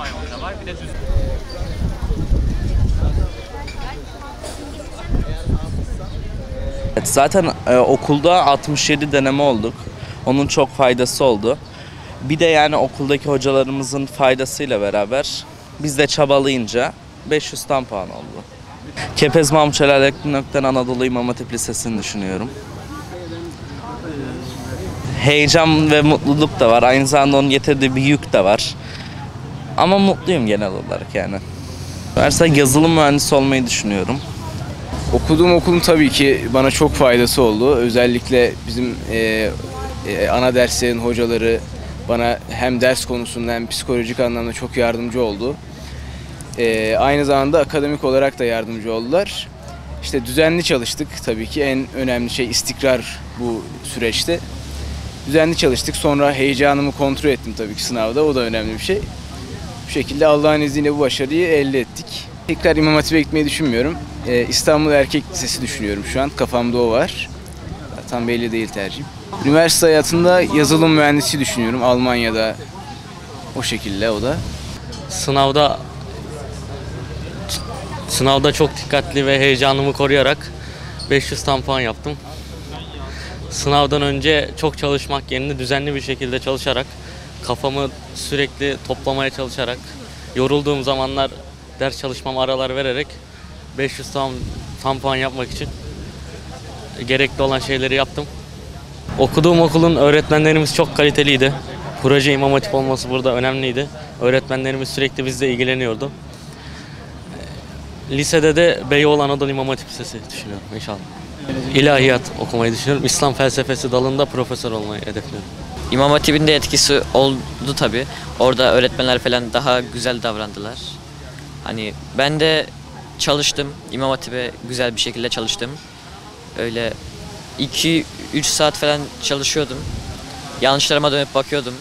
İspanyolca var. Bir de düz. Evet, zaten okulda 67 deneme olduk. Onun çok faydası oldu. Bir de yani okuldaki hocalarımızın faydasıyla beraber biz de çabalayınca 500 tam puan oldu. Kepez Mahmut Celal Eknok'tan Anadolu İmam Hatip Lisesi'ni düşünüyorum. Heyecan ve mutluluk da var. Aynı zamanda onun getirdiği bir yük de var. Ama mutluyum genel olarak yani. Üniversite yazılım mühendisi olmayı düşünüyorum. Okuduğum okulun tabii ki bana çok faydası oldu. Özellikle bizim ana derslerin hocaları bana hem ders konusunda hem psikolojik anlamda çok yardımcı oldu. Aynı zamanda akademik olarak da yardımcı oldular. İşte düzenli çalıştık tabii ki en önemli şey istikrar bu süreçte. Düzenli çalıştık, sonra heyecanımı kontrol ettim tabii ki sınavda, o da önemli bir şey. Bu şekilde Allah'ın izniyle bu başarıyı elde ettik. Tekrar İmam Hatip'e gitmeyi düşünmüyorum. İstanbul Erkek Lisesi düşünüyorum şu an, kafamda o var. Tam belli değil tercihim. Üniversite hayatında yazılım mühendisi düşünüyorum, Almanya'da o şekilde o da. Sınavda çok dikkatli ve heyecanımı koruyarak 500 tam puan yaptım. Sınavdan önce çok çalışmak yerine düzenli bir şekilde çalışarak, kafamı sürekli toplamaya çalışarak, yorulduğum zamanlar ders çalışmama aralar vererek 500 tam puan yapmak için gerekli olan şeyleri yaptım. Okuduğum okulun öğretmenlerimiz çok kaliteliydi. Proje İmam Hatip olması burada önemliydi. Öğretmenlerimiz sürekli bizle ilgileniyordu. Lisede de Beyoğlu Anadolu İmam Hatip Lisesi düşünüyorum inşallah. İlahiyat okumayı düşünüyorum. İslam felsefesi dalında profesör olmayı hedefliyorum. İmam Hatip'in de etkisi oldu tabii. Orada öğretmenler falan daha güzel davrandılar. Hani ben de çalıştım. İmam Hatip'e güzel bir şekilde çalıştım. Öyle 2-3 saat falan çalışıyordum. Yanlışlarıma dönüp bakıyordum.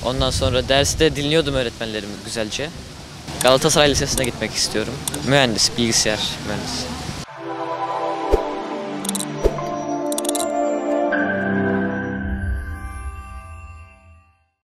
Ondan sonra derste dinliyordum öğretmenlerimi güzelce. Galatasaray Lisesi'ne gitmek istiyorum. Mühendis, bilgisayar mühendisi.